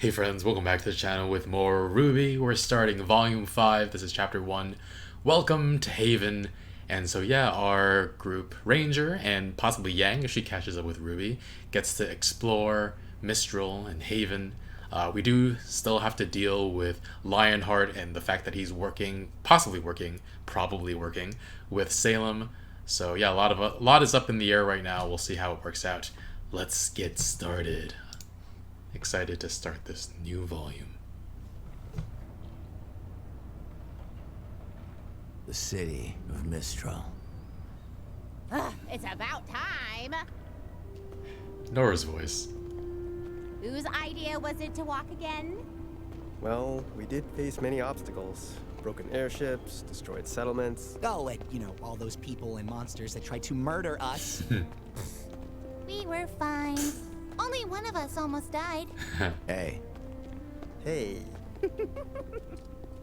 Hey friends, welcome back to the channel with more RWBY. We're starting Volume 5, this is Chapter 1. Welcome to Haven. And so yeah, our group Ranger, and possibly Yang if she catches up with RWBY, gets to explore Mistral and Haven. We do still have to deal with Lionheart and the fact that he's working, probably working, with Salem. So yeah, a lot is up in the air right now. We'll see how it works out. Let's get started. Excited to start this new volume. The city of Mistral. It's about time. Nora's voice. Whose idea was it to walk again? Well, we did face many obstacles. Broken airships, destroyed settlements. Oh, and, you know, all those people and monsters that tried to murder us. We were fine. Only one of us almost died. Hey, Hey,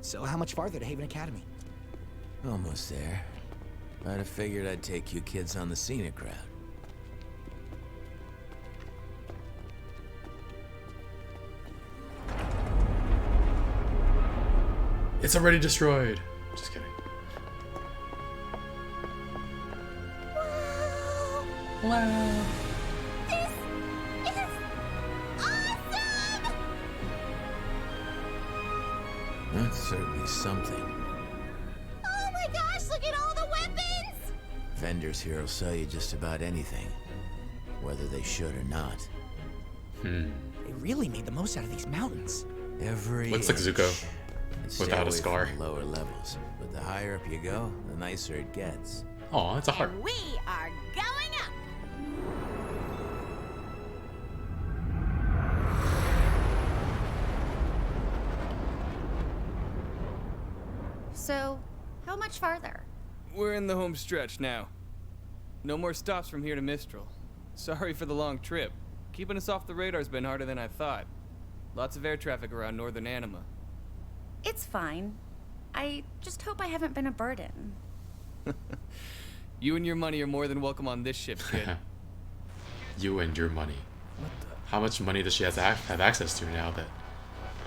So how much farther to Haven Academy? almost there. I'd have figured I'd take you kids on the scenic route. It's already destroyed. Just kidding. Wow. This is awesome! That's certainly something. Oh my gosh, look at all the weapons! Vendors here will sell you just about anything, whether they should or not. They really made the most out of these mountains. Every Looks like inch. Zuko, And stay without a away scar. from the lower levels, but the higher up you go, the nicer it gets. Oh, it's a heart. And we are going up! So, how much farther? We're in the home stretch now. No more stops from here to Mistral. Sorry for the long trip. Keeping us off the radar's been harder than I thought. Lots of air traffic around northern Anima. It's fine. I just hope I haven't been a burden. You and your money are more than welcome on this ship, kid. You and your money. How much money does she have access to now that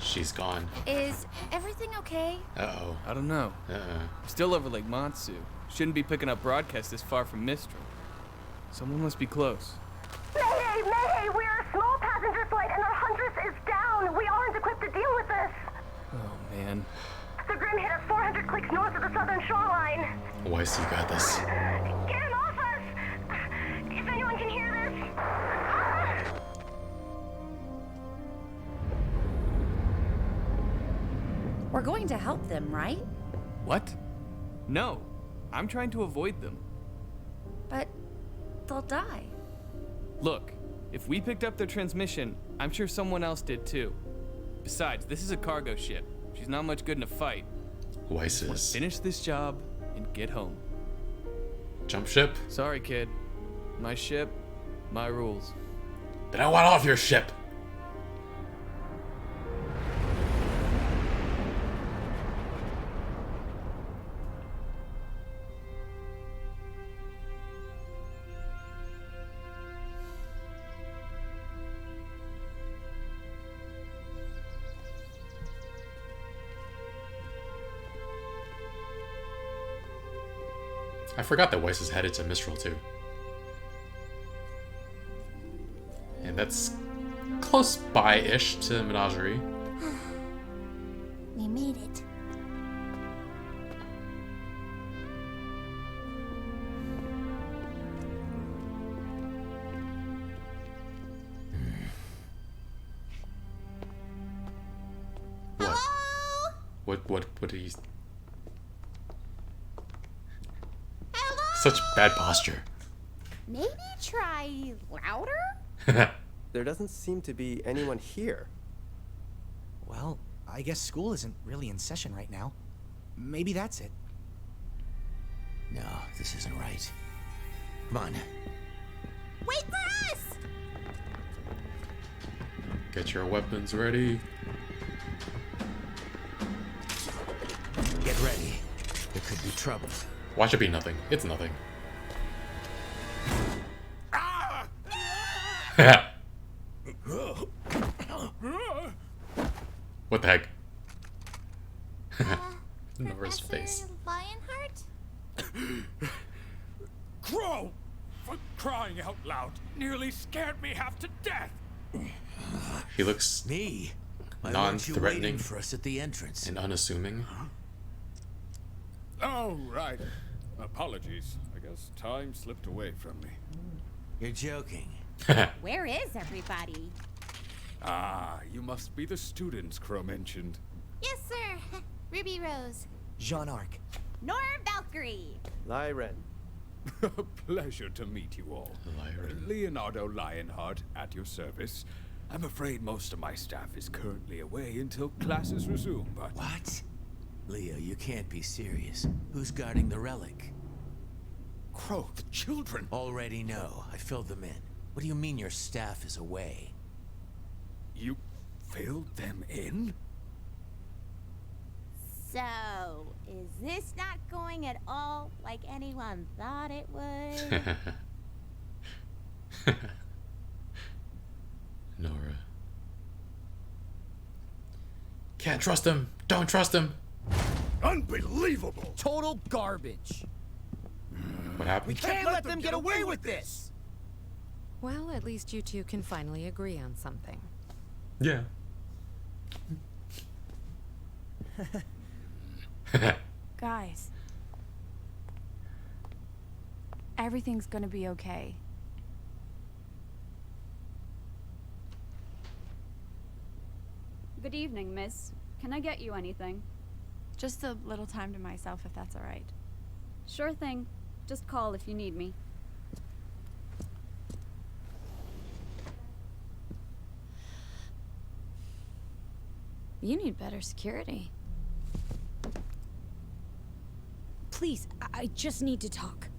she's gone? Is everything okay? Uh-oh. I don't know. Uh-oh. Still over Lake Matsu. Shouldn't be picking up broadcasts this far from Mistral. Someone must be close. Mayday! Mayday! We're a small passenger flight and our Huntress is down! We aren't equipped to deal with this! Oh, man. The Grim hit us 400 clicks north of the southern shoreline. Why so you got this? Get him off us! If anyone can hear this... Ah! We're going to help them, right? What? No. I'm trying to avoid them. But they'll die. Look, if we picked up their transmission, I'm sure someone else did too. Besides, this is a cargo ship. She's not much good in a fight. Weiss Let's is. finish this job and get home. Jump ship? Sorry, kid. My ship, my rules. Then I want off your ship! I forgot that Weiss is headed to Mistral too. And that's close by-ish to Menagerie. We made it. What? Hello? What did he... Hello? Such bad posture. Maybe try louder? there doesn't seem to be anyone here. Well, I guess school isn't really in session right now. Maybe that's it. No, this isn't right. Come on. Wait for us! Get your weapons ready. Get ready. There could be trouble. Watch it be nothing. It's nothing. What the heck? Nora's Professor face. Lionheart? Crow! For crying out loud, nearly scared me half to death. He looks Me? Why weren't you waiting non-threatening for us at the entrance? and unassuming. Oh, right. Apologies. I guess time slipped away from me. You're joking. Where is everybody? Ah, you must be the students Crow mentioned. Yes, sir. Ruby Rose. Jean Arc. Nora Valkyrie. Lyren. A pleasure to meet you all. Lyren. Leonardo Lionheart, at your service. I'm afraid most of my staff is currently away until classes resume, but... What? Leo, you can't be serious. Who's guarding the relic? Crow, the children! Already know. I filled them in. What do you mean your staff is away? You filled them in? So, is this not going at all like anyone thought it would? Nora. Can't trust him. Don't trust him. Unbelievable! Total garbage. What happened? Can't let them get away with this. Well, at least you two can finally agree on something. Yeah. Guys, everything's gonna be okay. Good evening, miss. Can I get you anything? Just a little time to myself, if that's all right. Sure thing. Just call if you need me. You need better security. Please, I just need to talk.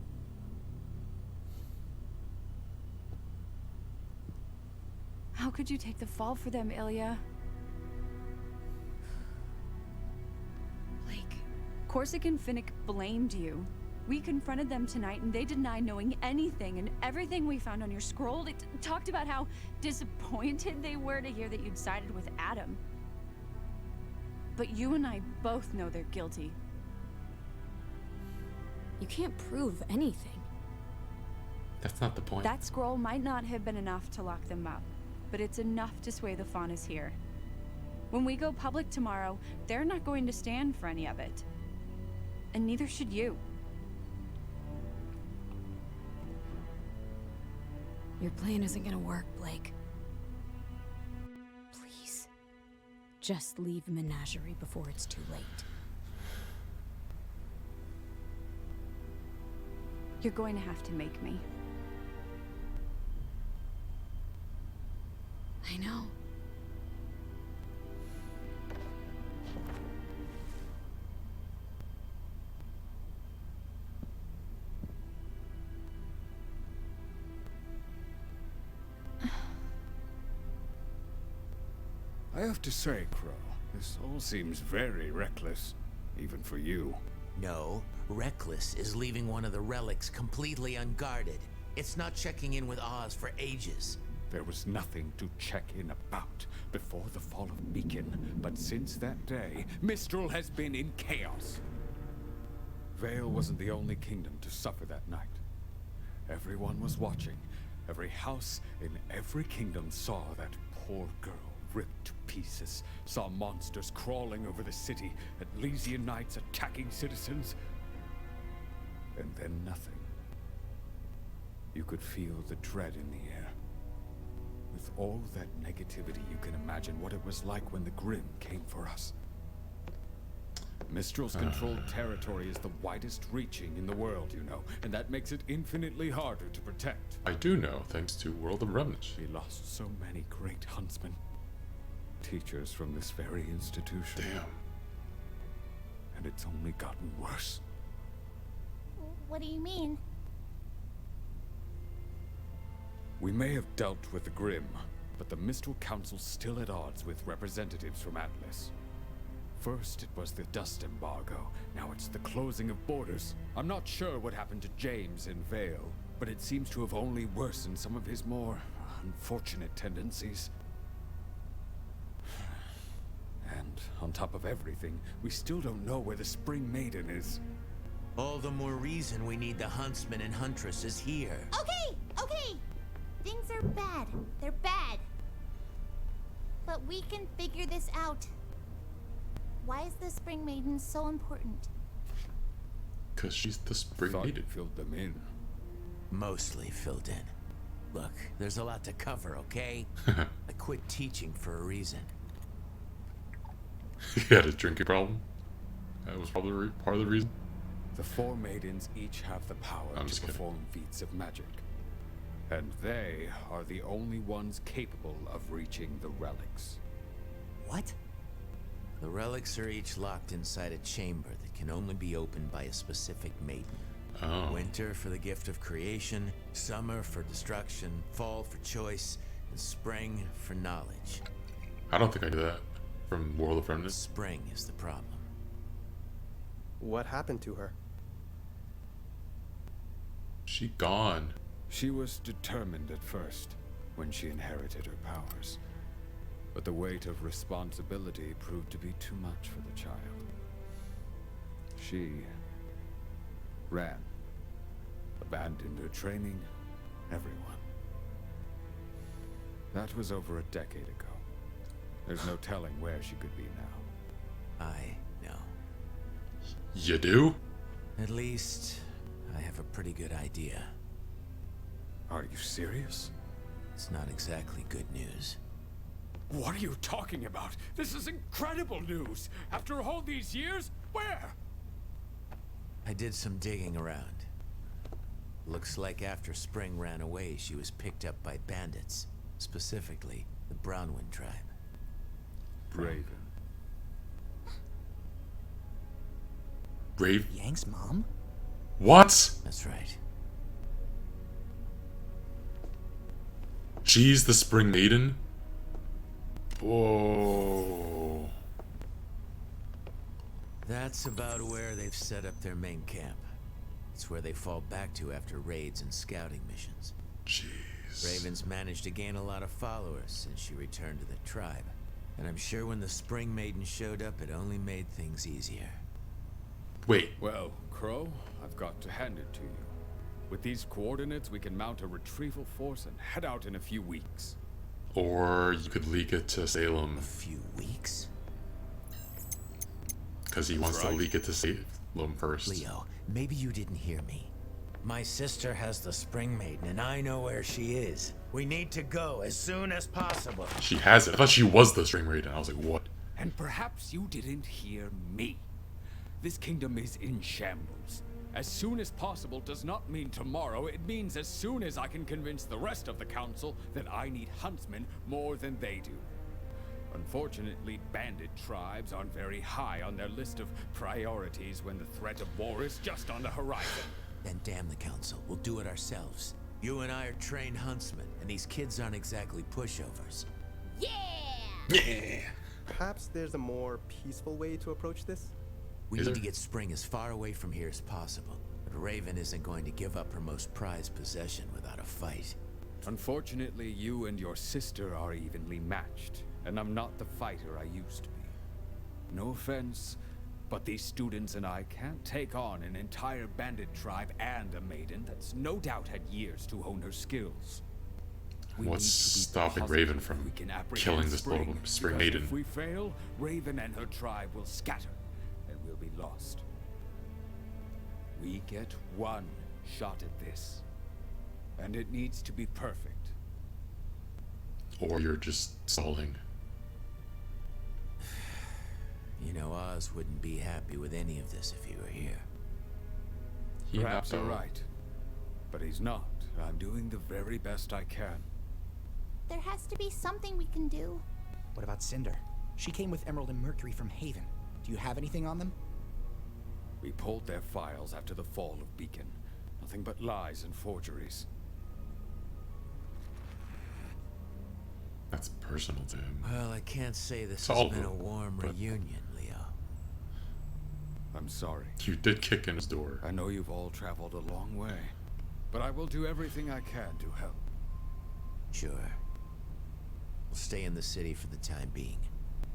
How could you take the fall for them, Ilya? Blake, Corsic and Finnick blamed you. We confronted them tonight and they denied knowing anything, and everything we found on your scroll, it talked about how disappointed they were to hear that you'd sided with Adam. But you and I both know they're guilty. You can't prove anything. That's not the point. That scroll might not have been enough to lock them up, but it's enough to sway the Faunas here. When we go public tomorrow, they're not going to stand for any of it. And neither should you. Your plan isn't gonna work, Blake. Please. Just leave Menagerie before it's too late. You're going to have to make me. I know. I have to say, Crow, this all seems very reckless, even for you. No, reckless is leaving one of the relics completely unguarded. It's not checking in with Oz for ages. There was nothing to check in about before the fall of Beacon, but since that day, Mistral has been in chaos. Vale wasn't the only kingdom to suffer that night. Everyone was watching. Every house in every kingdom saw that poor girl ripped to pieces, saw monsters crawling over the city, Elysian knights attacking citizens, and then nothing. You could feel the dread in the air. With all that negativity, you can imagine what it was like when the Grimm came for us. Mistral's controlled territory is the widest reaching in the world, you know, and that makes it infinitely harder to protect. I do know, thanks to World of Remnants. We lost so many great huntsmen. Teachers from this very institution. Damn. And it's only gotten worse. What do you mean? We may have dealt with the Grimm, but the Mistral Council's still at odds with representatives from Atlas. First, it was the dust embargo. Now it's the closing of borders. I'm not sure what happened to James in Vale, but it seems to have only worsened some of his more unfortunate tendencies. And On top of everything, we still don't know where the Spring Maiden is. All the more reason we need the huntsman and huntresses here. Okay. Things are bad. They're bad. But we can figure this out. Why is the Spring Maiden so important? Because she's the Spring Thought you Maiden. filled them in. Mostly filled in. Look, there's a lot to cover, okay? I quit teaching for a reason. He had a drinking problem. That was probably part of the reason. The four maidens each have the power I'm to just kidding. perform feats of magic. And they are the only ones capable of reaching the relics. What? The relics are each locked inside a chamber that can only be opened by a specific maiden. Oh. Winter for the gift of creation, summer for destruction, fall for choice, and spring for knowledge. I don't think I knew that from World of Remnants. Spring is the problem. What happened to her? She gone. She was determined at first, when she inherited her powers. But the weight of responsibility proved to be too much for the child. She ran, abandoned her training, everyone. That was over a decade ago. There's no telling where she could be now. I know. You do? At least, I have a pretty good idea. Are you serious? It's not exactly good news. What are you talking about? This is incredible news! After all these years, where? I did some digging around. Looks like after Spring ran away, she was picked up by bandits. Specifically, the Brownwind tribe. Raven. Brave? Yang's mom? What? That's right. She's the Spring Maiden? Whoa. That's about where they've set up their main camp. It's where they fall back to after raids and scouting missions. Jeez. Raven's managed to gain a lot of followers since she returned to the tribe. And I'm sure when the Spring Maiden showed up, it only made things easier. Wait. Well, Crow, I've got to hand it to you. With these coordinates, we can mount a retrieval force and head out in a few weeks. Or you could leak it to Salem. A few weeks? Because he wants to leak it to Salem first. Leo, maybe you didn't hear me. My sister has the Spring Maiden, and I know where she is. We need to go as soon as possible. She has it. I thought she was the Spring Maiden. I was like, what? And perhaps you didn't hear me. This kingdom is in shambles. As soon as possible does not mean tomorrow. It means as soon as I can convince the rest of the council that I need huntsmen more than they do. Unfortunately, bandit tribes aren't very high on their list of priorities when the threat of war is just on the horizon. Then damn the council. We'll do it ourselves. You and I are trained huntsmen, and these kids aren't exactly pushovers. Yeah. Perhaps there's a more peaceful way to approach this? We need to get Spring as far away from here as possible. But Raven isn't going to give up her most prized possession without a fight. Unfortunately, you and your sister are evenly matched, and I'm not the fighter I used to be. No offense, but these students and I can't take on an entire bandit tribe and a maiden that's no doubt had years to hone her skills. We What's need to be stopping positive Raven from we can apprehend killing this Spring, little Spring because Maiden? If we fail, Raven and her tribe will scatter, and we'll be lost. We get one shot at this, and it needs to be perfect. Or you're just stalling. You know, Oz wouldn't be happy with any of this if he were here. Perhaps you're right, but he's not. I'm doing the very best I can. There has to be something we can do. What about Cinder? She came with Emerald and Mercury from Haven. Do you have anything on them? We pulled their files after the fall of Beacon. Nothing but lies and forgeries. That's personal to him. Well, I can't say this All has been a of them, warm but- reunion, Leo. I'm sorry. You did kick in his door. I know you've all traveled a long way, but I will do everything I can to help. Sure. We'll stay in the city for the time being.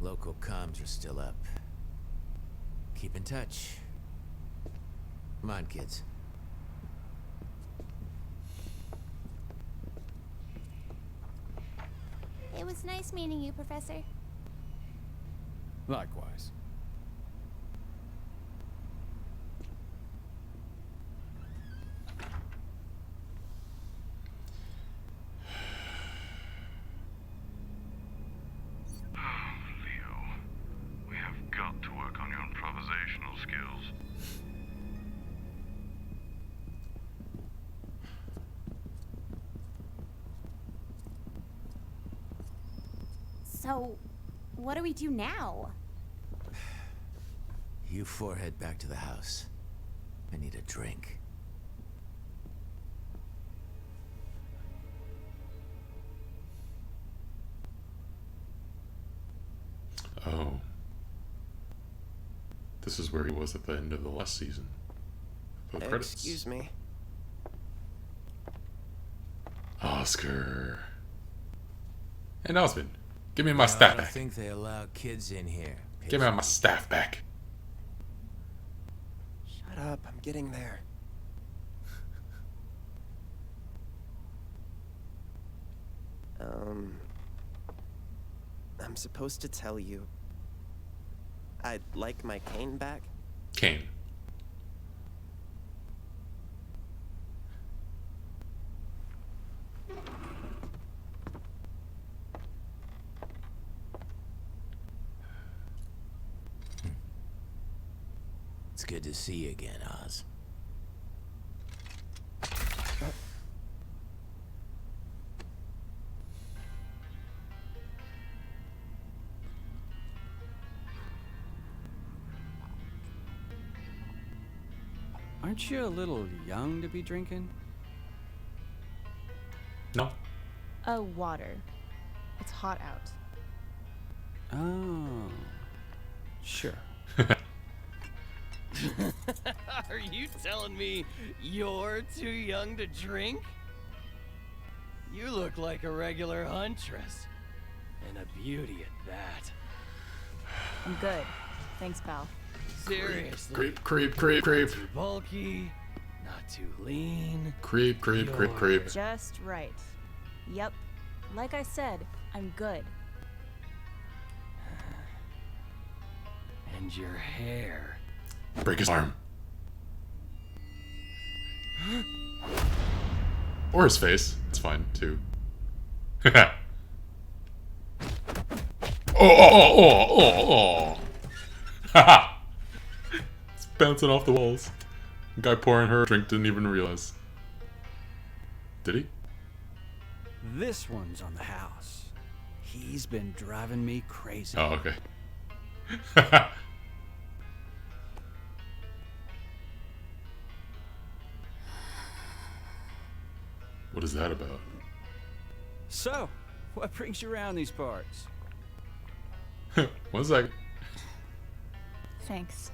Local comms are still up. Keep in touch. Come on, kids. It was nice meeting you, Professor. Likewise. We have got to work on your improvisational skills. So, what do we do now? You four head back to the house. I need a drink. Oh. This is where he was at the end of the last season. The credits. Excuse me. Oscar. And Osmond, give me my staff I don't back. think they allow kids in here. Give me my staff back. Shut up, I'm getting there. I'm supposed to tell you I'd like my cane back. Kane. It's good to see you again, Oz. Aren't you a little young to be drinking? No. Water. It's hot out. Oh. Sure. Are you telling me you're too young to drink? You look like a regular huntress. And a beauty at that. I'm good. Thanks, pal. Seriously. Creep. Not too bulky, not too lean. Creep. Just right. Yep. Like I said, I'm good. And your hair. Break his arm. Or his face. It's fine, too. Oh. Haha. It's bouncing off the walls. The guy pouring her a drink didn't even realize. Did he? This one's on the house. He's been driving me crazy. Oh, okay. What is that about? So, what brings you around these parts? 1 second. Thanks.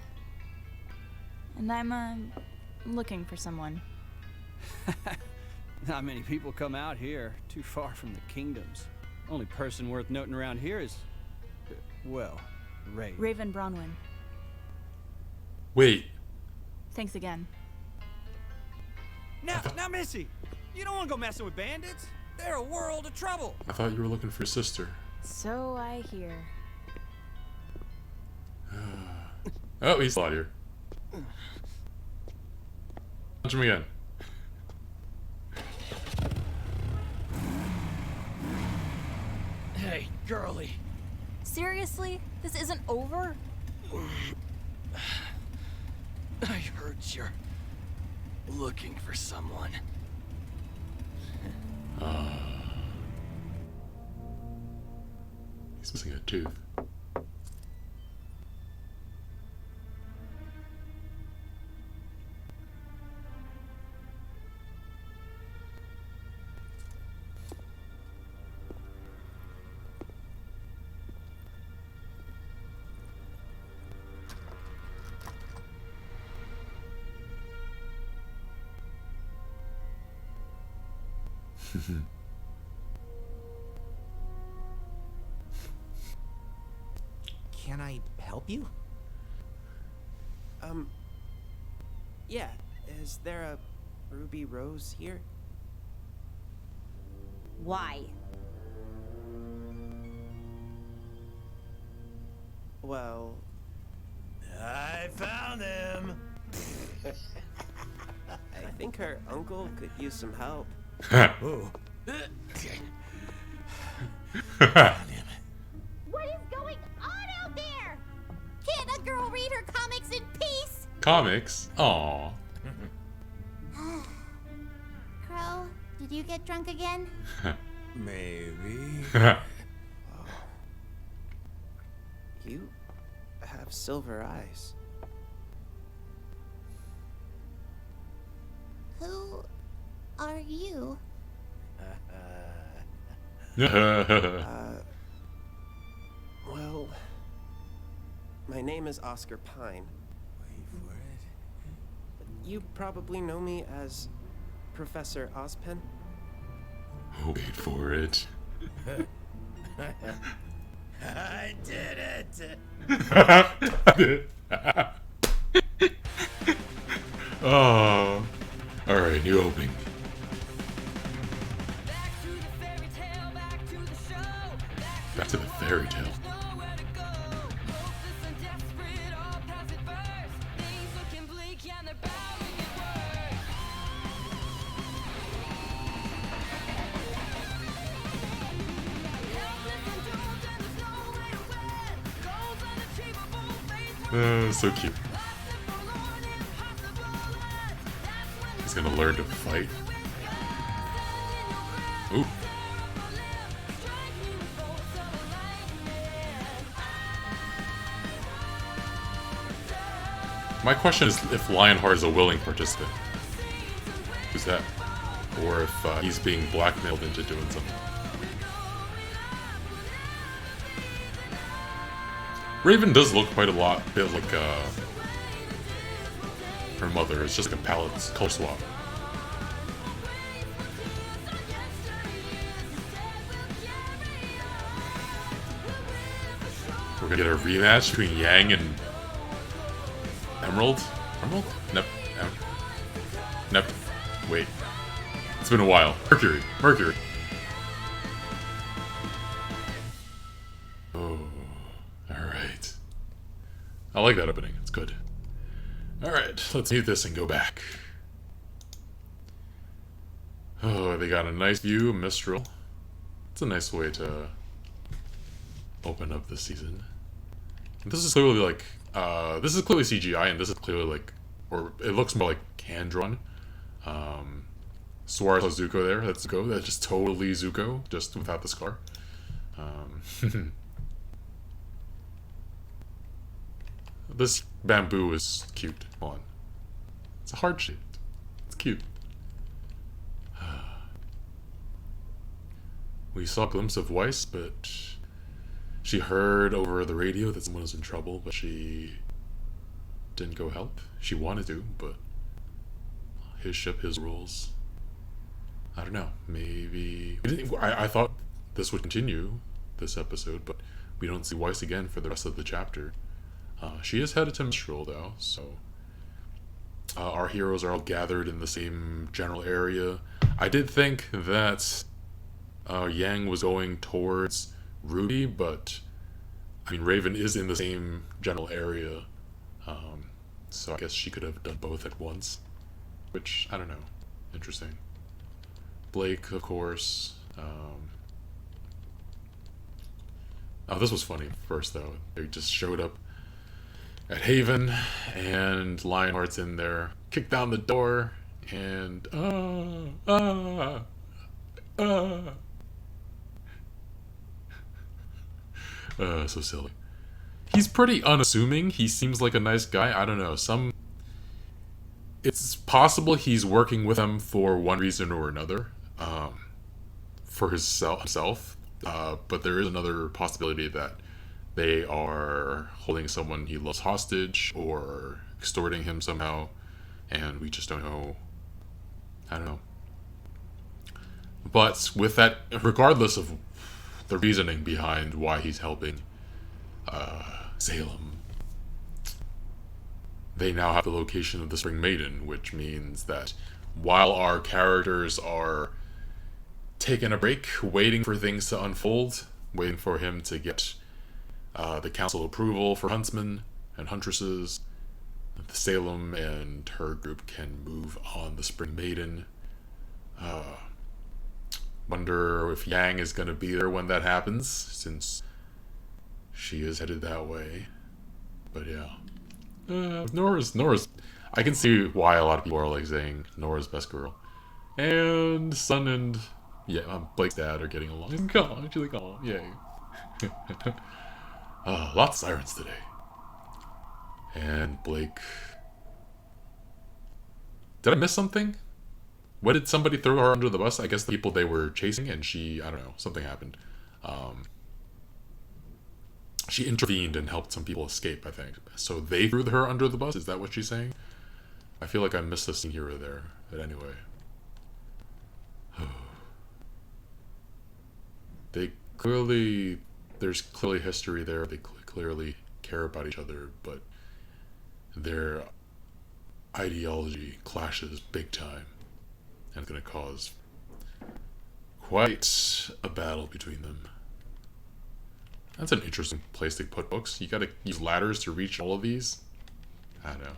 And I'm, looking for someone. Not many people come out here, too far from the kingdoms. Only person worth noting around here is, well, Raven Bronwyn. Wait. Thanks again. Now, Missy, you don't want to go messing with bandits. They're a world of trouble. I thought you were looking for your sister. So I hear. Oh, he's out here. Punch him again. Hey, girlie. Seriously? This isn't over? I heard you're looking for someone. He's missing a tooth. can I help you? Yeah. Is there a ruby rose here? Why? Well... I found him! I think her uncle could use some help. Ooh. What is going on out there? Can't a girl read her comics in peace? Comics? Aww. Crow, did you get drunk again? Maybe. You have silver eyes. Who are you? Well, my name is Oscar Pine. Wait for it. You probably know me as Professor Ozpen. Wait for it. I did it! Oh. Alright, new opening. Back to the fairy tale. So cute. He's gonna learn to fight. Ooh. My question is if Lionheart is a willing participant. Who's that? Or if he's being blackmailed into doing something. Raven does look quite a bit like her mother. It's just like a palette color swap. We're gonna get a rematch between Yang and Emerald? Emerald? Wait. It's been a while. Mercury. Oh, alright. I like that opening. It's good. Alright, let's mute this and go back. Oh, they got a nice view of Mistral. It's a nice way to open up the season. This is clearly like, this is clearly CGI, and this is clearly like, or it looks more like hand-drawn. Suarez has Zuko there, that's Zuko, that's just totally Zuko, just without the scar. This bamboo is cute, come on. It's a heart shaped, it's cute. We saw a glimpse of Weiss, but she heard over the radio that someone was in trouble, but she didn't go help. She wanted to, but his ship, his rules. I don't know, maybe... I thought this would continue, this episode, but we don't see Weiss again for the rest of the chapter. She is headed to Mistral, though, so... our heroes are all gathered in the same general area. I did think that Yang was going towards RWBY, but I mean Raven is in the same general area, so I guess she could have done both at once, which I don't know, interesting. Blake, of course. Oh, this was funny first though. They just showed up at Haven, and Lionheart's in there, kicked down the door, and so silly. He's pretty unassuming. He seems like a nice guy. I don't know. It's possible he's working with them for one reason or another, for himself. But there is another possibility that they are holding someone he loves hostage or extorting him somehow, and we just don't know. I don't know. But with that, regardless of the reasoning behind why he's helping Salem. They now have the location of the Spring Maiden, which means that while our characters are taking a break, waiting for things to unfold, waiting for him to get the council approval for huntsmen and huntresses, Salem and her group can move on the Spring Maiden. Wonder if Yang is going to be there when that happens, since she is headed that way. But yeah. Nora's, I can see why a lot of people are like saying Nora's best girl. And Sun and, yeah, Blake's dad are getting along. She's like, oh, yay. Lots of sirens today. And Blake... Did I miss something? What did somebody throw her under the bus? I guess the people they were chasing, and she... I don't know. Something happened. She intervened and helped some people escape, I think. So they threw her under the bus? Is that what she's saying? I feel like I missed a scene here or there. But anyway. They clearly... There's clearly history there. They clearly care about each other, but their ideology clashes big time. And it's going to cause quite a battle between them. That's an interesting place to put books. You gotta use ladders to reach all of these? I don't know.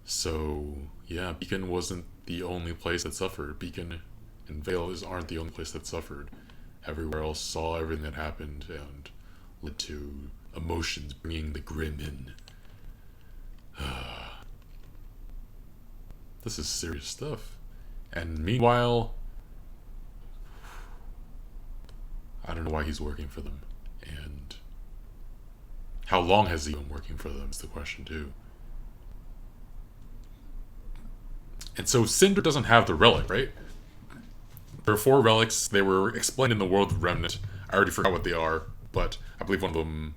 So, yeah, Beacon wasn't the only place that suffered. Beacon and Vale aren't the only place that suffered. Everywhere else saw everything that happened and led to emotions bringing the grim in. This is serious stuff. And meanwhile... I don't know why he's working for them. And how long has he been working for them is the question too. And so Cinder doesn't have the relic, right? There are 4 relics. They were explained in the World of Remnant. I already forgot what they are, but I believe one of them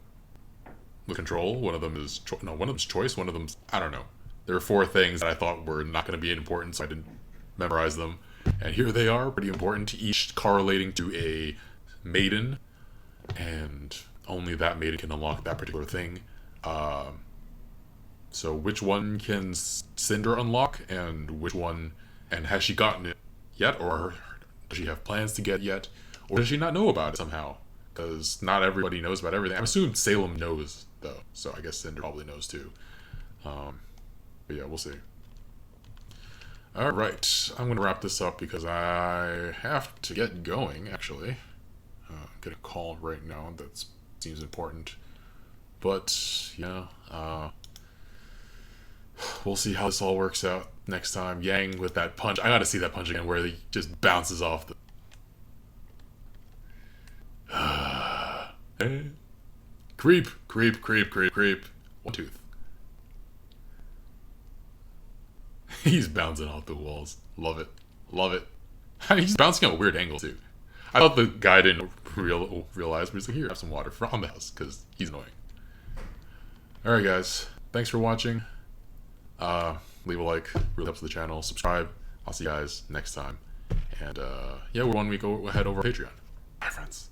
was control, one of them is one of them's choice, one of them's I don't know. There are 4 things that I thought were not going to be important, so I didn't memorize them. And here they are, pretty important, each correlating to a Maiden, and only that Maiden can unlock that particular thing. So which one can Cinder unlock, and which one, and has she gotten it yet, or does she have plans to get it yet, or does she not know about it somehow? Because not everybody knows about everything. I'm assuming Salem knows, though, so I guess Cinder probably knows too. But yeah, we'll see. Alright, I'm going to wrap this up because I have to get going, actually. Get a call right now that seems important. But, yeah, we'll see how this all works out next time. Yang with that punch. I gotta see that punch again where he just bounces off the... Creep, creep, creep, creep, creep. One tooth. He's bouncing off the walls. Love it. Love it. He's bouncing at a weird angle, too. I thought the guy didn't realize, but he's like, here, have some water from the house, because he's annoying. Alright, guys. Thanks for watching. Leave a like, really helps the channel. Subscribe. I'll see you guys next time. And, yeah, we're 1 week ahead over Patreon. Bye, friends.